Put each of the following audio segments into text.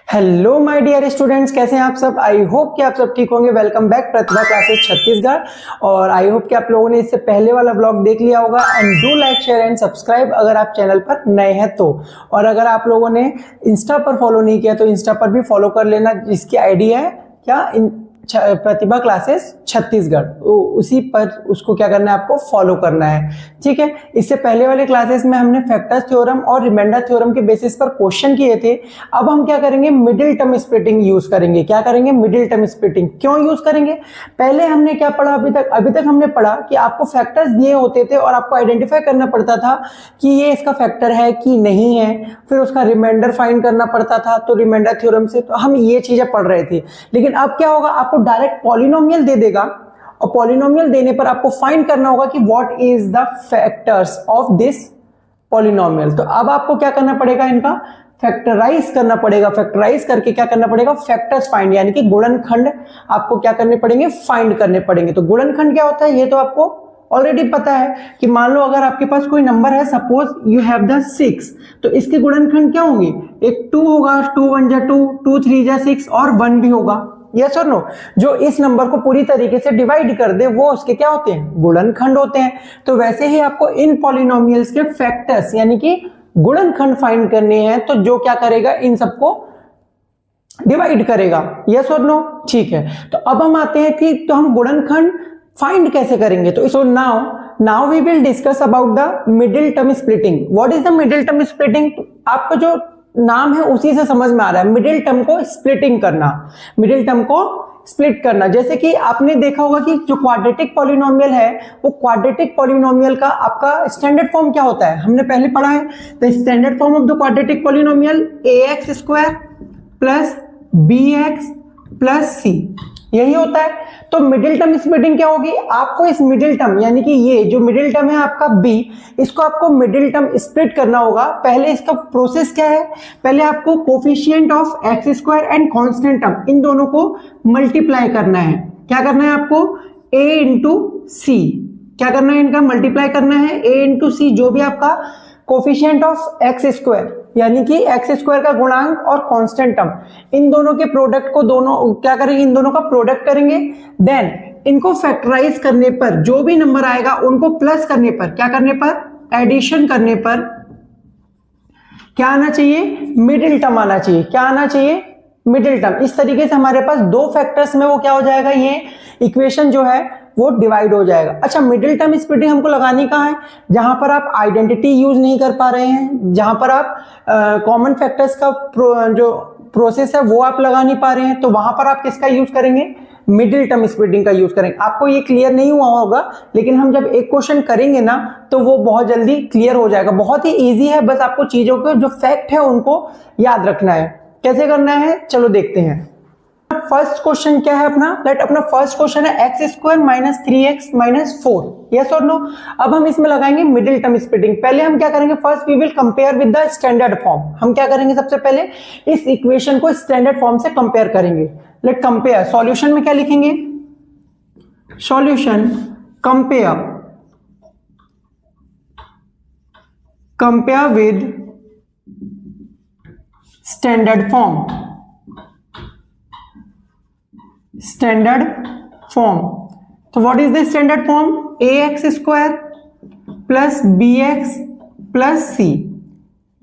Hello my dear students, कैसे हैं आप सब। आई होप कि आप सब ठीक होंगे। वेलकम बैक प्रतिभा क्लासेस छत्तीसगढ़। और आई होप कि आप लोगों ने इससे पहले वाला ब्लॉग देख लिया होगा। And do like share and subscribe अगर आप चैनल पर नए हैं तो। और अगर आप लोगों ने इंस्टा पर फॉलो नहीं किया तो इंस्टा पर भी फॉलो कर लेना, जिसकी आईडी है क्या प्रतिभा क्लासेस छत्तीसगढ़। तो उसी पर उसको क्या करना है, आपको फॉलो करना है, ठीक है। इससे पहले वाले क्लासेस में हमने फैक्टर्स थ्योरम और रिमाइंडर थ्योरम के बेसिस पर क्वेश्चन किए थे। अब हम क्या करेंगे, मिडिल टर्म स्प्लिटिंग यूज करेंगे। क्या करेंगे, मिडिल टर्म स्प्लिटिंग। क्यों यूज करेंगे, पहले हमने क्या पढ़ा, अभी तक हमने पढ़ा कि आपको फैक्टर्स दिए होते थे और आपको आइडेंटिफाई करना पड़ता था कि ये इसका फैक्टर है कि नहीं है, फिर उसका रिमाइंडर फाइंड करना पड़ता था। तो रिमाइंडर थ्योरम से तो हम ये चीजें पढ़ रहे थे। लेकिन अब क्या होगा, आपको डायरेक्ट पॉलिनोमियल दे देगा और पॉलिनोमियल देने पर आपको फाइंड करना होगा कि what is the factors of this polynomial. तो अब आपको क्या करना पड़ेगा, इनका फैक्टराइज करना पड़ेगा। फैक्टराइज करके क्या करना पड़ेगा, फैक्टर्स फाइंड, यानी कि गुणनखंड आपको क्या करने पड़ेंगे, फाइंड करने पड़ेंगे। तो गुणनखंड क्या होता है ये तो आपको ऑलरेडी पता है कि मान लो अगर आपके पास कोई नंबर है, सपोज यू हैव द 6, तो इसके गुणनखंड क्या होंगे, एक 2 होगा, 2 1 जा 2, 2 3 जा 6 और 1 भी होगा। यस और नो। जो इस नंबर को पूरी तरीके से डिवाइड कर दे वो उसके क्या होते हैं, गुणनखंड होते हैं। तो वैसे ही आपको इन पॉलिनोमियल्स के फैक्टर्स यानी कि गुणनखंड फाइंड करने हैं। तो जो क्या करेगा, इन सबको डिवाइड करेगा। यस और नो, ठीक है। तो अब हम आते हैं कि तो हम गुणनखंड फाइंड कैसे करेंगे। तो so now we will discuss about the middle term splitting. What is the middle term splitting. आपको जो नाम है उसी से समझ में आ रहा है, मिडिल टर्म को स्प्लिटिंग करना, मिडिल टर्म को स्प्लिट करना। जैसे कि आपने देखा होगा कि जो क्वाड्रेटिक पॉलिनोमियल है, वो क्वाड्रेटिक पॉलिनोमियल का आपका स्टैंडर्ड फॉर्म क्या होता है, हमने पहले पढ़ा है। The standard form of the quadratic polynomial ax square plus bx plus c, यही होता है। तो मिडिल टर्म स्प्लिटिंग क्या होगी, आपको इस मिडिल टर्म यानी कि ये जो मिडिल टर्म है आपका b, इसको आपको मिडिल टर्म स्प्लिट करना होगा। पहले इसका प्रोसेस क्या है, पहले आपको coefficient of X square and constant term, इन दोनों को मल्टीप्लाई करना है। क्या करना है आपको, a इंटू सी, क्या करना है, इनका मल्टीप्लाई करना है a इंटू सी, जो भी आपका कोफिशिएंट ऑफ एक्स स्क्वायर यानी कि एक्स स्क्वायर का गुणांक और कांस्टेंट टर्म, इन दोनों के प्रोडक्ट को दोनों क्या करेंगे, इन दोनों का प्रोडक्ट करेंगे। देन इनको फैक्टराइज करने पर जो भी नंबर आएगा उनको प्लस करने पर, क्या करने पर, एडिशन करने पर क्या आना चाहिए, मिडिल टर्म आना चाहिए। क्या आना चाहिए, मिडिल टर्म। इस तरीके से हमारे पास दो फैक्टर्स में वो क्या हो जाएगा, ये इक्वेशन जो है वो डिवाइड हो जाएगा। अच्छा, मिडिल टर्म स्प्लिटिंग हमको लगानी कहाँ है, जहां पर आप आइडेंटिटी यूज नहीं कर पा रहे हैं, जहां पर आप कॉमन फैक्टर्स का जो प्रोसेस है वो आप लगा नहीं पा रहे हैं, तो वहां पर आप किसका यूज करेंगे, मिडिल टर्म स्प्लिटिंग का यूज करेंगे। आपको ये क्लियर नहीं हुआ होगा, लेकिन हम जब एक क्वेश्चन करेंगे ना तो वो बहुत जल्दी क्लियर हो जाएगा। बहुत ही ईजी है, बस आपको चीजों के जो फैक्ट है उनको याद रखना है। कैसे करना है, चलो देखते हैं। फर्स्ट क्वेश्चन क्या है अपना, लेट अपना फर्स्ट क्वेश्चन है x square minus 3x minus 4, yes और नो। अब हम इसमें लगाएंगे मिडिल टर्म स्प्लिटिंग। पहले हम क्या करेंगे, first we will compare with the standard form. हम क्या करेंगे, सबसे पहले इस इक्वेशन को स्टैंडर्ड फॉर्म से कंपेयर करेंगे। लेट कंपेयर, सॉल्यूशन में क्या लिखेंगे, solution compare with standard form, standard form. तो what is the standard form, ax square plus bx plus c,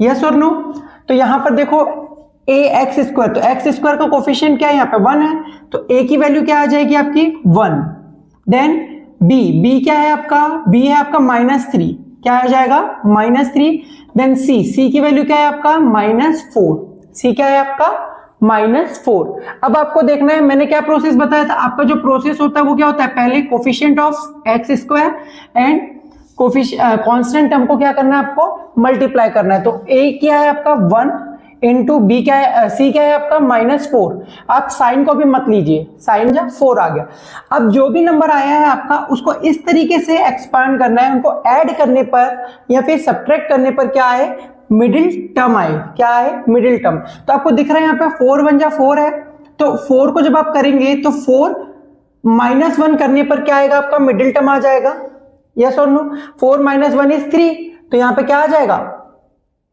yes और नो। तो यहां पर देखो ax स्क्वायर, तो x स्क्वायर का कोफिशिएंट क्या है, यहाँ पे 1 है, तो a की वैल्यू क्या आ जाएगी आपकी 1। देन b क्या है आपका, b है आपका -3, क्या आ जाएगा -3। देन c की वैल्यू क्या है आपका -4, c क्या है आपका -4। अब आपको देखना है, मैंने क्या प्रोसेस बताया था, आपका जो प्रोसेस होता है वो क्या होता है, पहले coefficient of X square and constant term को क्या करना है, आपको मल्टीप्लाई करना है। तो a क्या है आपका 1 इंटू b क्या है, c क्या है आपका -4। आप साइन को भी मत लीजिए, साइन जब 4 आ गया। अब जो भी नंबर आया है आपका उसको इस तरीके से एक्सपांड करना है, उनको ऐड करने पर या फिर सब्ट्रैक्ट करने पर क्या आए, मिडिल टर्म आए। क्या आए, मिडिल टर्म। तो आपको दिख रहा है यहाँ पे 4 1 जा 4 है, तो 4 को जब आप करेंगे तो 4 -1 करने पर क्या आएगा, आपका मिडिल टर्म आ जाएगा, यस और नो। 4 - 1 इज 3, तो यहाँ पे क्या आ जाएगा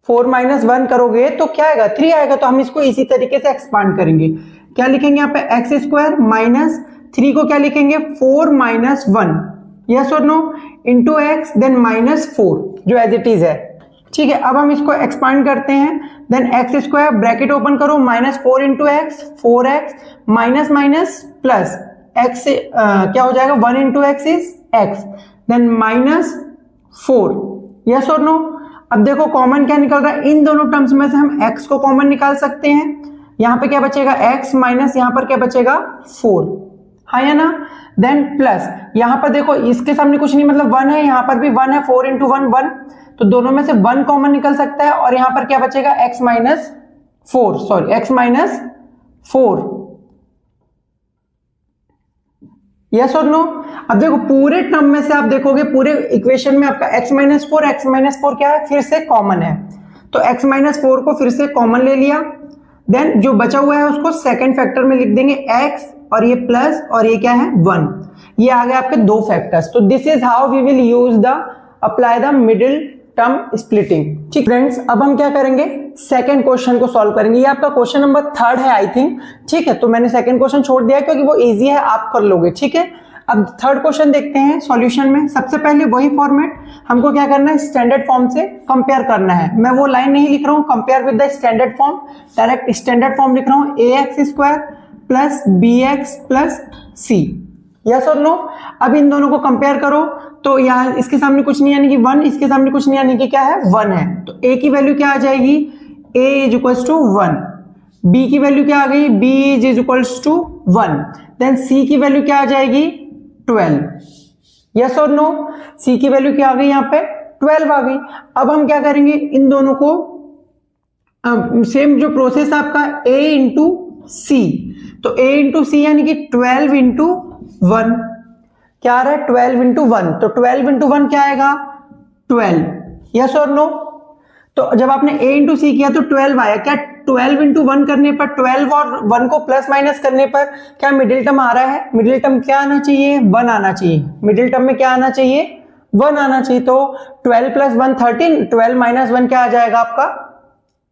4 माइनस 1 करोगे तो क्या आएगा, 3 आएगा। तो हम इसको इसी तरीके से एक्सपांड करेंगे। क्या लिखेंगे यहाँ पे, एक्स स्क्वायर माइनस 3 को क्या लिखेंगे, 4 माइनस 1, यस और no, into X then minus 4 जो एज इट इज है। ठीक है, अब हम इसको एक्सपांड करते हैं। Then X square bracket open करो, minus 4 into X, 4x minus minus plus X क्या हो जाएगा, 1 into X is X, then minus 4, yes और नो। अब देखो कॉमन क्या निकल रहा है, इन दोनों टर्म्स में से हम x को कॉमन निकाल सकते हैं। यहां पे क्या बचेगा, x माइनस यहां पर क्या बचेगा, 4, हाँ या ना। देन प्लस यहां पर देखो इसके सामने कुछ नहीं, मतलब 1 है, यहां पर भी 1 है, 4 इंटू 1 1, तो दोनों में से 1 कॉमन निकल सकता है। और यहां पर क्या बचेगा, x minus 4, sorry x minus 4, yes और नो। अब देखो पूरे टर्म में से आप देखोगे, पूरे इक्वेशन में आपका x माइनस 4 क्या है, फिर से कॉमन है। तो x माइनस 4 को फिर से कॉमन ले लिया। देन जो बचा हुआ है उसको सेकंड फैक्टर में लिख देंगे, x और ये प्लस और ये क्या है 1, ये आ गए आपके दो फैक्टर्स। तो this is how we will use the apply the middle term splitting. ठीक फ्रेंड्स, अब हम क्या करेंगे, सेकंड क्वेश्चन को सॉल्व करेंगे। ये आपका क्वेश्चन नंबर 3 है आई थिंक। ठीक है, तो मैंने सेकंड क्वेश्चन छोड़ दिया क्योंकि वो इजी है, आप कर लोगे। ठीक है, अब थर्ड क्वेश्चन देखते हैं सॉल्यूशन में। सबसे पहले वही फॉर्मेट, हमको क्या करना है, स्टैंडर्ड फॉर्म से कंपेयर करना है। मैं वो लाइन नहीं लिख रहा हूं, compare with the standard form, direct standard form लिख रहा हूं, ax square plus bx plus c, yes और नो। अब इन दोनों को कंपेयर करो तो यहाँ इसके सामने कुछ नहीं यानी कि 1, इसके सामने कुछ नहीं यानी कि क्या है 1 है। तो a की वैल्यू क्या आ जाएगी, a is equals to 1, b की वैल्यू क्या आ गई, b is equals to 1, then c की वैल्यू क्या आ जाएगी 12, यस और नो। c की वैल्यू क्या आ गई, यहाँ पे 12 आ गई। अब हम क्या करेंगे, इन दोनों को सेम जो प्रोसेस आपका a इंटू सी, तो a इंटू सी यानी कि 12 इंटू 1, क्या आ रहा है 12 इंटू 1, तो 12 इंटू 1 क्या आएगा 12, यस और नो। तो जब आपने a इंटू सी किया तो 12 आया, क्या 12 इंटू 1 करने पर 12 और 1 को प्लस माइनस करने पर क्या मिडिल टर्म आ रहा है, मिडिल टर्म क्या आना चाहिए 1 आना चाहिए, मिडिल टर्म में क्या आना चाहिए 1 आना चाहिए। तो 12 प्लस 1 13, 12 माइनस 1 क्या आ जाएगा आपका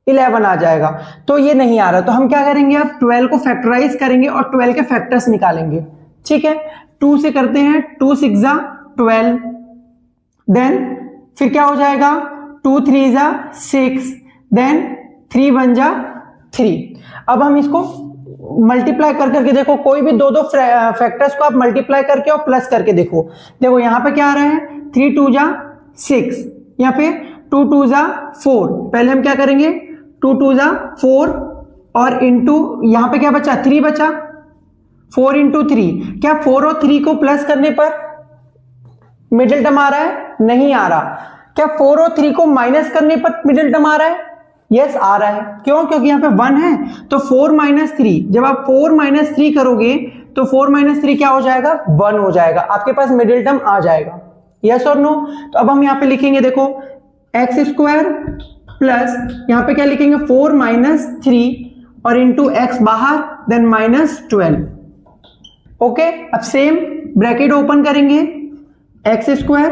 11 आ जाएगा। तो ये नहीं आ रहा, तो हम क्या करेंगे, अब 12 को फैक्टराइज करेंगे और 12 के फैक्टर्स निकालेंगे। ठीक है, 2 से करते हैं, 2 6 जा 12, देन फिर क्या हो जाएगा 2 3 जा 6, देन 3 1 जा 3। अब हम इसको मल्टीप्लाई कर करके देखो, कोई भी दो फैक्टर्स को आप मल्टीप्लाई करके और प्लस करके देखो। देखो यहां पे क्या आ रहा है 3 2 जा 6, यहाँ पे 2 2 जा 4। पहले हम क्या करेंगे 2 2 जा 4 और इंटू यहां पे क्या बचा 3 बचा, 4 इंटू 3, क्या 4 और 3 को प्लस करने पर मिडिल टर्म आ रहा है, नहीं आ रहा। क्या 4 और 3 को माइनस करने पर मिडिल टर्म आ रहा है, यस आ रहा है। क्यों, क्योंकि यहाँ पे 1 है, तो 4 माइनस 3, जब आप 4 माइनस 3 करोगे तो 4 माइनस 3 क्या हो जाएगा 1 हो जाएगा, आपके पास मिडिल टर्म आ जाएगा, यस और नो। तो अब हम यहाँ पे लिखेंगे, देखो एक्स स्क्वायर प्लस यहाँ पे क्या लिखेंगे 4 माइनस 3 और इंटू एक्स बाहर, देन माइनस 12। ओके, अब सेम ब्रैकेट ओपन करेंगे, X square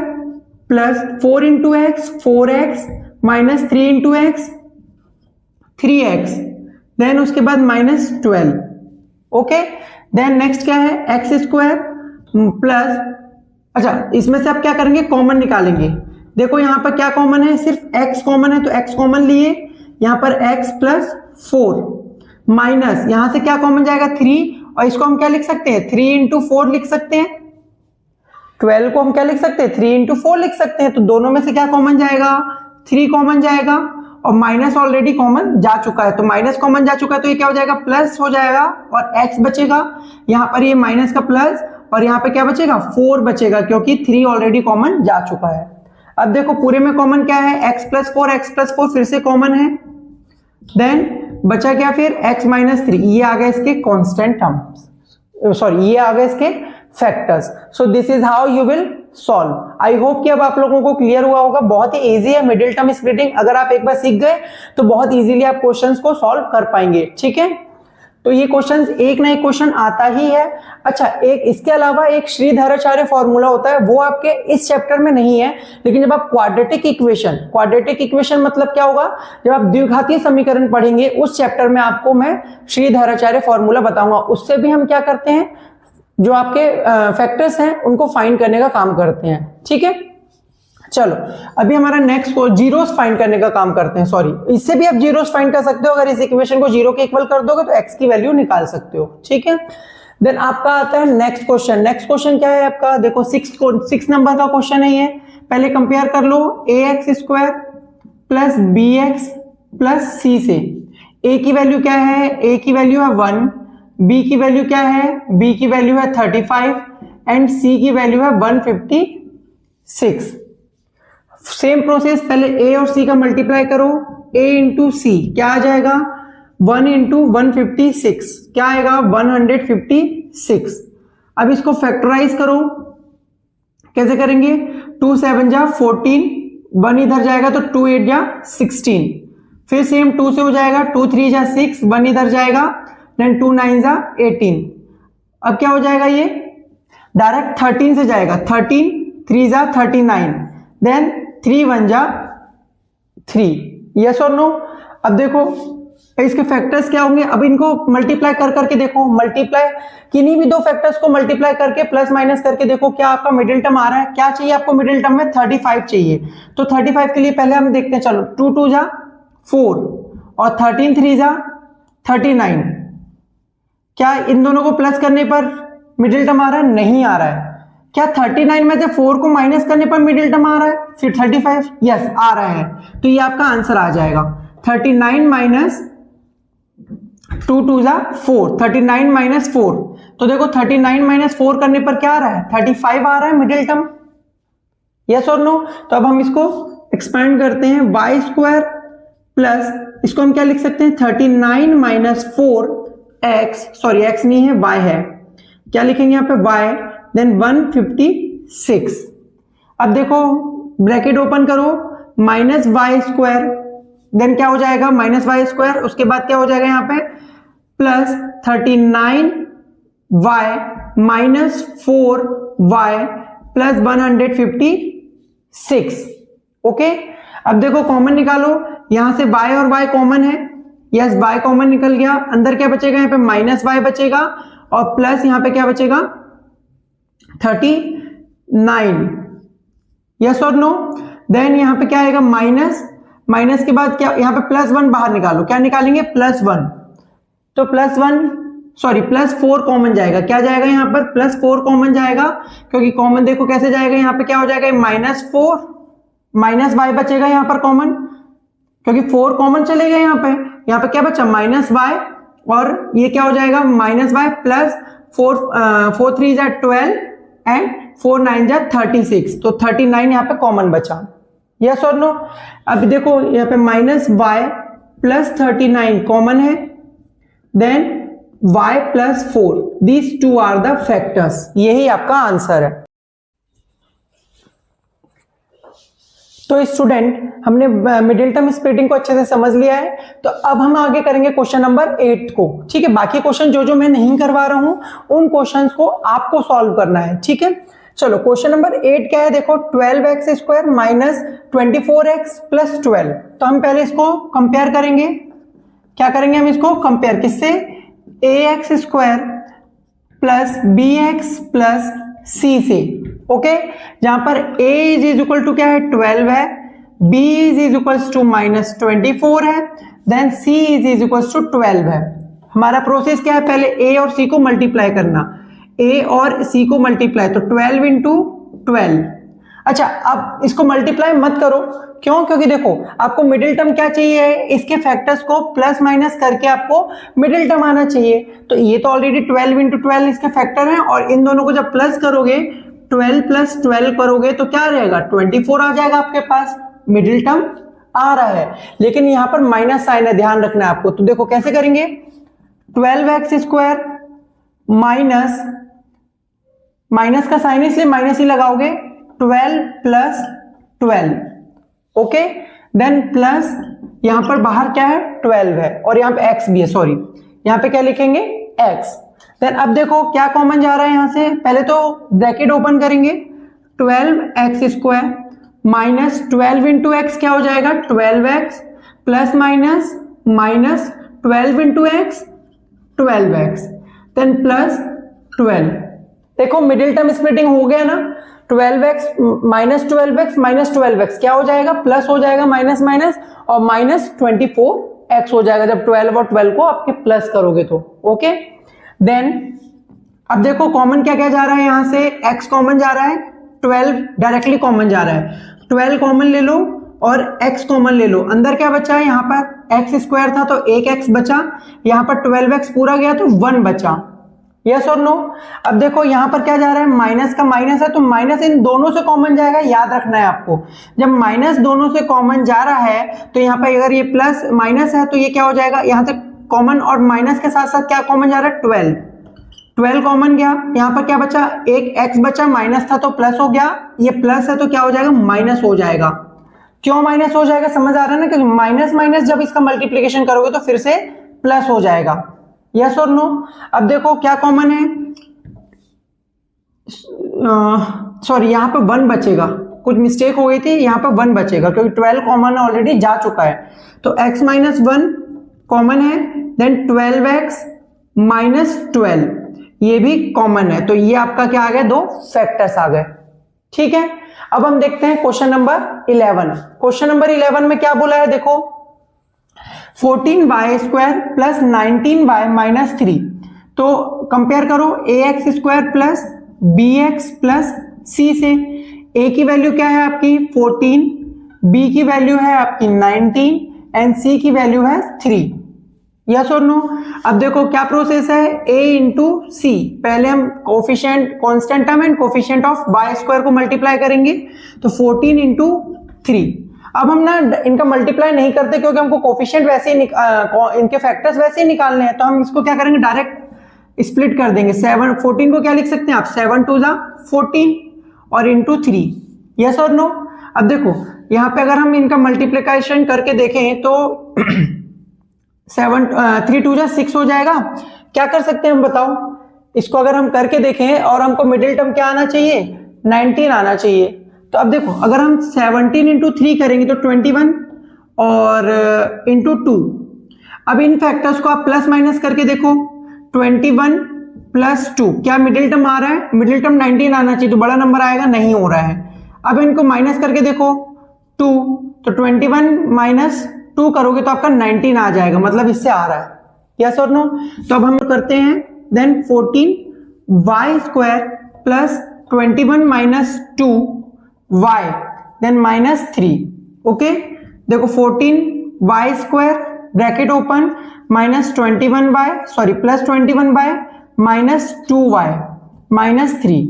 plus 4 into X 4x minus 3 into X 3x, then उसके बाद माइनस 12। ओके, देन नेक्स्ट क्या है एक्स स्क्वायर प्लस, अच्छा इसमें से आप क्या करेंगे कॉमन निकालेंगे। देखो यहां पर क्या कॉमन है, सिर्फ x कॉमन है, तो x कॉमन लिए, यहां पर x प्लस 4 माइनस यहां से क्या कॉमन जाएगा 3, और इसको हम क्या लिख सकते हैं 3 इंटू 4 लिख सकते हैं, 12 को हम क्या लिख सकते हैं 3 इंटू 4 लिख सकते हैं। तो दोनों में से क्या कॉमन जाएगा 3 कॉमन जाएगा, और माइनस ऑलरेडी कॉमन जा चुका है, तो माइनस कॉमन जा चुका है तो ये क्या हो जाएगा प्लस हो जाएगा, और x बचेगा, यहां पर ये माइनस का प्लस, और यहां पे क्या बचेगा 4 बचेगा, क्योंकि 3 ऑलरेडी कॉमन जा चुका है। अब देखो पूरे में कॉमन क्या है x प्लस 4 फिर से कॉमन है, देन बचा क्या फिर x माइनस 3, ये आ गया इसके कांस्टेंट टर्म्स, सॉरी ये आ गए इसके factors. So this is how you will solve. I hope कि अब आप लोगों को क्लियर हुआ होगा, बहुत ही इजी है मिडिल टर्म स्प्लिटिंग, अगर आप एक बार सीख गए तो बहुत इजीली आप क्वेश्चंस को सॉल्व कर पाएंगे। ठीक है, तो ये क्वेश्चन एक ना एक क्वेश्चन आता ही है। अच्छा, एक इसके अलावा एक श्रीधराचार्य फॉर्मूला होता है, वो आपके इस चैप्टर में नहीं है, लेकिन जब आप क्वाड्रेटिक इक्वेशन मतलब क्या होगा, जब आप द्विघातीय समीकरण पढ़ेंगे उस चैप्टर में आपको मैं श्रीधराचार्य फॉर्मूला बताऊंगा। उससे भी हम क्या करते हैं, जो आपके फैक्टर्स हैं उनको फाइंड करने का काम करते हैं। ठीक है, चलो अभी हमारा नेक्स्ट को जीरोस फाइंड करने का काम करते हैं। सॉरी, इससे भी आप जीरोस फाइंड कर सकते हो। अगर इस इक्वेशन को जीरो के इक्वल कर दोगे तो एक्स की वैल्यू निकाल सकते हो। ठीक है, देन आपका आता है नेक्स्ट क्वेश्चन। नेक्स्ट क्वेश्चन क्या है आपका, देखो 6 नंबर का क्वेश्चन है ये। पहले कंपेयर कर लो ax² plus bx plus c से। a की वैल्यू क्या है, a की वैल्यू है 1, b की वैल्यू क्या है, b की वैल्यू है 35 एंड c की वैल्यू है 156। सेम प्रोसेस, पहले a और c का मल्टीप्लाई करो, a इंटू सी क्या आ जाएगा, 1 इंटू 156 क्या आएगा, 156। अब इसको फैक्टराइज करो, कैसे करेंगे, 2 7 जा 14, 1 इधर जाएगा तो 2 8 जा 16, फिर सेम 2 से हो जाएगा, 2 3 जा 6, 1 इधर जाएगा, देन 2 9 जा 18। अब क्या हो जाएगा, ये डायरेक्ट 13 से जाएगा, 13 3 जा 39, देन 3 1 जा 3। यस और नो। अब देखो इसके फैक्टर्स क्या होंगे, अब इनको मल्टीप्लाई कर करके देखो, मल्टीप्लाई किन्हीं भी दो फैक्टर्स को मल्टीप्लाई करके प्लस माइनस करके देखो क्या आपका मिडिल टर्म आ रहा है। क्या चाहिए आपको मिडिल टर्म में, 35 चाहिए। तो 35 के लिए पहले हम देखते हैं, चलो 2 2 जा 4 और 13 3 जा 39। क्या इन दोनों को प्लस करने पर मिडिल टर्म आ रहा है, नहीं आ रहा है। क्या 39 में से 4 को माइनस करने पर मिडिल टर्म आ रहा है, फिर 35, यस आ रहा है। तो ये आपका आंसर आ जाएगा 39 माइनस 2 2 जा 4, 39 माइनस 4। तो देखो 39 माइनस 4 करने पर क्या आ रहा है, 35 आ रहा है मिडिल टर्म। यस और नो। तो अब हम इसको एक्सपेंड करते हैं, y² प्लस इसको हम क्या लिख सकते हैं, 39 माइनस 4 x, सॉरी x नहीं है y है, क्या लिखेंगे यहाँ पे y, देन 156। अब देखो ब्रैकेट ओपन करो, माइनस y², देन क्या हो जाएगा, माइनस y², उसके बाद क्या हो जाएगा यहाँ पे plus 39y minus 4y plus 156। Okay, अब देखो कॉमन निकालो, यहां से y और y कॉमन है, यस y कॉमन निकल गया, अंदर क्या बचेगा, यहाँ पे माइनस y बचेगा और प्लस यहाँ पे क्या बचेगा 39। यस और नो। देन यहाँ पे क्या आएगा, माइनस, माइनस के बाद क्या, यहाँ पे +1 बाहर निकालो, क्या निकालेंगे +1, तो +1 सॉरी +4 कॉमन जाएगा, क्या जाएगा यहाँ पर +4 कॉमन जाएगा, क्योंकि कॉमन देखो कैसे जाएगा, यहाँ पे क्या हो जाएगा -4 माइनस y बचेगा यहाँ पर कॉमन, क्योंकि 4 कॉमन चलेगा यहाँ पे क्या बचा -y, और ये क्या हो जाएगा -y प्लस 4 3 जा 12 एंड 4 9 जा 36, तो 39 यहाँ पे कॉमन बचा। यस और नो। अब देखो यहाँ पे -y प्लस 39 कॉमन है, then y plus 4, these two are the factors, यही आपका आंसर है। तो स्टूडेंट हमने मिडिल टर्म स्प्लिटिंग को अच्छे से समझ लिया है, तो अब हम आगे करेंगे क्वेश्चन नंबर 8 को। ठीक है, बाकी क्वेश्चन जो मैं नहीं करवा रहा हूं उन क्वेश्चंस को आपको सॉल्व करना है। ठीक है, चलो क्वेश्चन नंबर 8 क्या है, देखो 12x² माइनस 24x प्लस 12। तो हम पहले इसको कंपेयर करेंगे, क्या करेंगे हम इसको कंपेयर किससे, ax² plus bx plus c से। ओके, जहां पर a इज इक्वल टू क्या है 12 है, b इज इक्वल टू -24 है, then c is equal to 12 है। हमारा प्रोसेस क्या है, पहले a और c को मल्टीप्लाई करना, a और c को मल्टीप्लाई, तो 12 इंटू 12। अच्छा, अब इसको मल्टीप्लाई मत करो, क्यों, क्योंकि देखो आपको मिडिल टर्म क्या चाहिए, इसके फैक्टर्स को प्लस माइनस करके आपको मिडिल टर्म आना चाहिए। तो ये तो ऑलरेडी 12 इंटू 12 इसके फैक्टर है, और इन दोनों को जब प्लस करोगे 12 प्लस 12 करोगे तो क्या रहेगा 24 आ जाएगा आपके पास, मिडिल टर्म आ रहा है। लेकिन यहां पर माइनस साइन है, ध्यान रखना है आपको। तो देखो कैसे करेंगे, 12x² माइनस, माइनस का साइन इसलिए माइनस ही लगाओगे, 12 प्लस 12। ओके, देन प्लस यहां पर बाहर क्या है 12 है, और यहां पे x भी है, सॉरी यहाँ पे क्या लिखेंगे x। देन अब देखो क्या कॉमन जा रहा है यहाँ से, पहले तो ब्रैकेट ओपन करेंगे 12x² माइनस 12 इंटू एक्स क्या हो जाएगा 12x plus minus minus 12 into X 12x then plus 12। देखो मिडिल टर्म स्प्लिटिंग हो गया ना, 12x minus 12x minus 12x क्या हो जाएगा प्लस हो जाएगा माइनस माइनस और माइनस 24x हो जाएगा जब 12 और 12 को आपके प्लस करोगे तो। ओके देन अब देखो कॉमन क्या क्या जा रहा है, यहां से x कॉमन जा रहा है, 12 डायरेक्टली कॉमन जा रहा है, 12 कॉमन ले लो और x कॉमन ले लो, अंदर क्या बचा है यहाँ पर x² था तो एक x बचा, यहाँ पर 12x पूरा गया तो 1 बचा, यस और नो। अब देखो यहाँ पर क्या जा रहा है माइनस का माइनस है तो माइनस इन दोनों से कॉमन जाएगा, याद रखना है आपको जब माइनस दोनों से कॉमन जा रहा है तो यहाँ पर अगर ये प्लस माइनस है तो ये क्या हो जाएगा, यहाँ से कॉमन और माइनस के साथ साथ क्या कॉमन जा रहा है 12 कॉमन गया, यहाँ पर क्या बचा एक x बचा, माइनस था तो प्लस हो गया, ये प्लस है तो क्या हो जाएगा माइनस हो जाएगा। क्यों माइनस हो जाएगा समझ आ रहा है ना, क्योंकि माइनस माइनस जब इसका मल्टीप्लिकेशन करोगे तो फिर से प्लस हो जाएगा, यस और नो। अब देखो क्या कॉमन है, सॉरी यहाँ पे 1 बचेगा, कुछ मिस्टेक हो गई थी, यहाँ पे 1 बचेगा क्योंकि 12 कॉमन ऑलरेडी जा चुका है तो x माइनस 1 कॉमन है, देन 12x माइनस 12 ये भी कॉमन है, तो ये आपका क्या आ गया, 2 फैक्टर्स आ गए। ठीक है, अब हम देखते हैं क्वेश्चन नंबर 11। क्वेश्चन नंबर 11 में क्या बोला है देखो, 14y² प्लस 19y माइनस 3, तो कंपेयर करो ax² plus bx plus c से। a की वैल्यू क्या है आपकी 14, b की वैल्यू है आपकी 19 एंड c की वैल्यू है 3, यस और नो। अब देखो क्या प्रोसेस है, a इंटू सी, पहले हम coefficient constant term and coefficient of y² को मल्टीप्लाई करेंगे तो 14 इंटू 3। अब हम ना इनका मल्टीप्लाई नहीं करते क्योंकि हमको कोफिशिएंट वैसे ही इनके फैक्टर्स वैसे ही निकालने हैं, तो हम इसको क्या करेंगे डायरेक्ट स्प्लिट कर देंगे। 14 को क्या लिख सकते हैं आप 7 2 जा 14 और इंटू 3, यस और नो। अब देखो यहाँ पे अगर हम इनका मल्टीप्लिकेशन करके देखें तो 3 2 जा 6 हो जाएगा। क्या कर सकते हैं हम बताओ, इसको अगर हम करके देखें और हमको मिडिल टर्म क्या आना चाहिए 19 आना चाहिए, तो अब देखो अगर हम 17 इंटू 3 करेंगे तो 21 और इंटू 2। अब इन फैक्टर्स को आप प्लस माइनस करके देखो 21 प्लस 2 क्या मिडिल टर्म आ रहा है, मिडिल टर्म 19 आना चाहिए तो बड़ा नंबर आएगा, नहीं हो रहा है। अब इनको माइनस करके देखो 2, तो 21 माइनस 2 करोगे तो आपका 19 आ जाएगा, मतलब इससे आ रहा है, यस और नो। तो अब हम करते हैं then 14y² plus 21 minus 2y then minus 3। Okay देखो 14y² bracket open minus 21y sorry plus 21y minus 2y minus 3।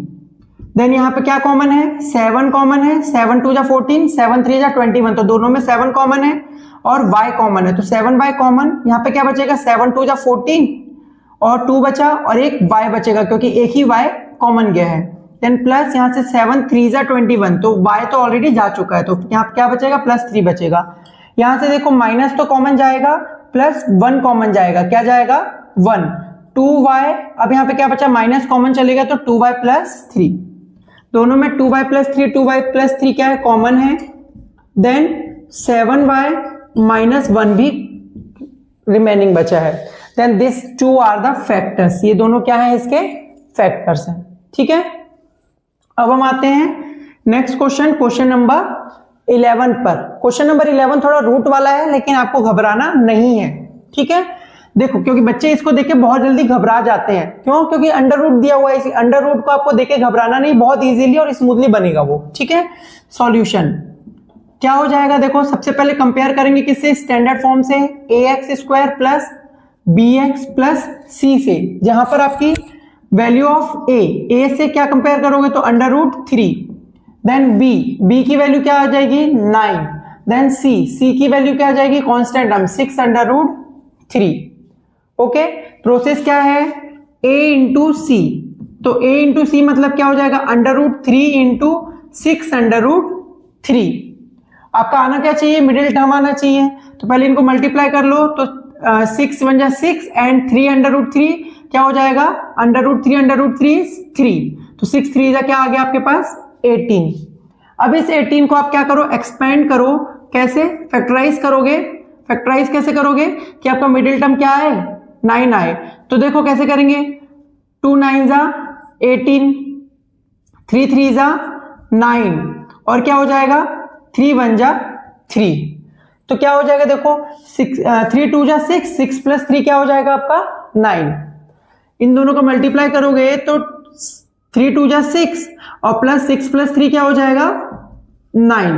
Then यहाँ पे क्या कॉमन है 7 कॉमन है, 7 2 जा 14 7 3 जा 21, तो दोनों में 7 कॉमन है और y कॉमन है तो 7y कॉमन, यहाँ पे क्या बचेगा 7 2 जा 14 और 2 बचा और एक y बचेगा क्योंकि एक ही y कॉमन गया है। देन प्लस यहाँ से 7 3 जा 21, तो y तो ऑलरेडी जा चुका है तो यहाँ पे क्या बचेगा प्लस 3 बचेगा। यहाँ से देखो माइनस तो कॉमन जाएगा प्लस 1 कॉमन जाएगा, क्या जाएगा 1 2y। अब यहाँ पे क्या बचा माइनस कॉमन चलेगा तो 2y प्लस 3, दोनों में 2y प्लस 3 2y प्लस 3 क्या है कॉमन है। देन 7y माइनस 1 भी रिमेनिंग बचा है। Then this 2 are the factors, ये दोनों क्या है इसके फैक्टर्स हैं। ठीक है, अब हम आते हैं नेक्स्ट क्वेश्चन, क्वेश्चन नंबर 11 पर। क्वेश्चन नंबर 11 थोड़ा रूट वाला है लेकिन आपको घबराना नहीं है। ठीक है, देखो क्योंकि बच्चे इसको देख के बहुत जल्दी घबरा जाते हैं, क्यों, क्योंकि अंडर रूट दिया हुआ है, इसी अंडर रूट को आपको देख के घबराना नहीं, बहुत इजीली और स्मूथली बनेगा वो। ठीक है, सॉल्यूशन क्या हो जाएगा देखो, सबसे पहले कंपेयर करेंगे किससे, स्टैंडर्ड फॉर्म से ax² plus bx plus c से, जहां पर आपकी वैल्यू ऑफ a से क्या कंपेयर करोगे तो अंडर रूट 3, देन b की वैल्यू क्या आ जाएगी 9, देन c की वैल्यू क्या आ जाएगी constant term 6 under root 3। Okay, process क्या है a इंटू सी, तो a इंटू सी मतलब क्या हो जाएगा under root 3 into 6 under root 3। आपका आना क्या चाहिए मिडिल टर्म आना चाहिए, तो पहले इनको मल्टीप्लाई कर लो तो 6 वन जा 6 एंड 3 अंडर रूट 3 क्या हो जाएगा, अंडर रूट 3 इज 3, तो 6 3 जा क्या आ गया आपके पास 18। अब इस 18 को आप क्या करो, एक्सपेंड करो, कैसे फैक्टराइज करोगे, फैक्टराइज कैसे करोगे कि आपका मिडिल टर्म क्या है 9 आए, तो देखो कैसे करेंगे, 2 9 जा 18, 3 3 जा 9 और क्या हो जाएगा 3 1 जा 3, तो क्या हो जाएगा देखो 3 2 जा 6, 6 प्लस 3 क्या हो जाएगा आपका 9, इन दोनों को मल्टीप्लाई करोगे तो 3 2 जा 6 और प्लस 6 प्लस 3 क्या हो जाएगा 9।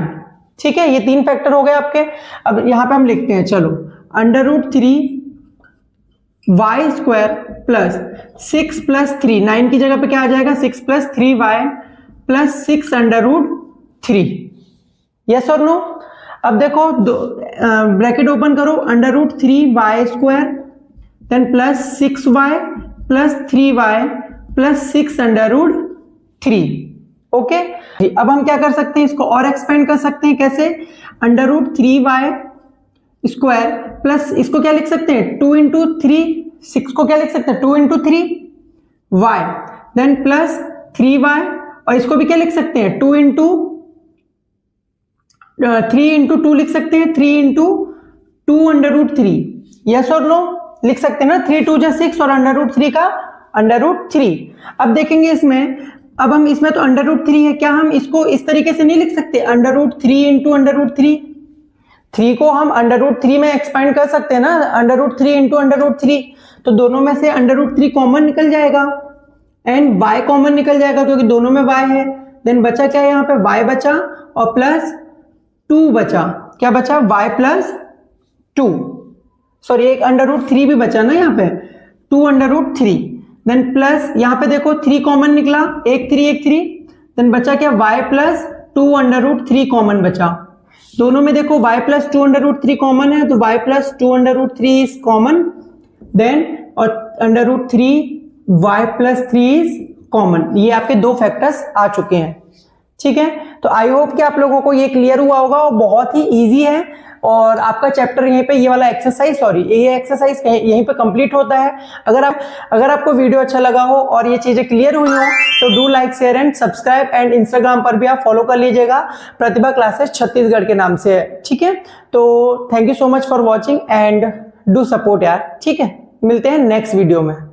ठीक है, ये 3 फैक्टर हो गए आपके। अब यहां पे हम लिखते हैं, चलो under root 3 Y square plus 6 plus 3, 9 की जगह पे क्या आ जाएगा 6 plus 3 Y plus 6 under root 3, yes और नो। अब देखो ब्रैकेट ओपन करो, under root 3 Y square then plus 6 Y plus 3 Y plus 6 under root 3, okay. अब हम क्या कर सकते हैं, इसको और एक्सपेंड कर सकते हैं, कैसे, under root 3 Y square plus इसको क्या लिख सकते हैं 2 इंटू 3, 6 को क्या लिख सकते हैं 2 into 3 Y then plus 3 Y और इसको भी क्या लिख सकते हैं 2 इंटू 3 इंटू 2 लिख सकते हैं 3 इंटू 2 अंडर रूट 3, यस और नो, लिख सकते हैं ना, 3 2 जा 6 और अंडर रूट 3 का अंडर रूट 3। अब देखेंगे इसमें, अब हम इसमें तो अंडर रूट 3 है, क्या हम इसको इस तरीके से नहीं लिख सकते under root 3 into under root 3, 3 को हम अंडर रूट 3 में एक्सपेंड कर सकते हैं ना, under root 3 into under root 3, तो दोनों में से अंडर रूट 3 कॉमन निकल जाएगा एंड y कॉमन निकल जाएगा क्योंकि दोनों में y है, देन बचा क्या है यहाँ पे y बचा और प्लस 2 बचा, क्या बचा y प्लस 2, सॉरी एक अंडर रूट 3 भी बचा ना यहाँ पे 2 अंडर रूट 3, देन प्लस यहाँ पे देखो 3 कॉमन निकला, एक 3, देन बचा क्या y plus 2 under root 3 common बचा, दोनों में देखो y plus 2 under root 3 common है तो y plus 2 under root 3 is common, then और under root 3 y plus 3 is common, ये आपके दो फैक्टर्स आ चुके हैं। ठीक है, तो आई होप कि आप लोगों को ये क्लियर हुआ होगा और बहुत ही इजी है और आपका चैप्टर यहीं पे ये वाला एक्सरसाइज, सॉरी ये एक्सरसाइज यहीं पे कंप्लीट होता है। अगर आपको वीडियो अच्छा लगा हो और ये चीजें क्लियर हुई हो तो do like share and subscribe and Instagram पर भी आप फॉलो कर लीजिएगा, प्रतिभा क्लासेस छत्तीसगढ़ के नाम से है। ठीक है, तो thank you so much for watching and do support यार। ठीक है, मिलते हैं नेक्स्ट वीडियो में।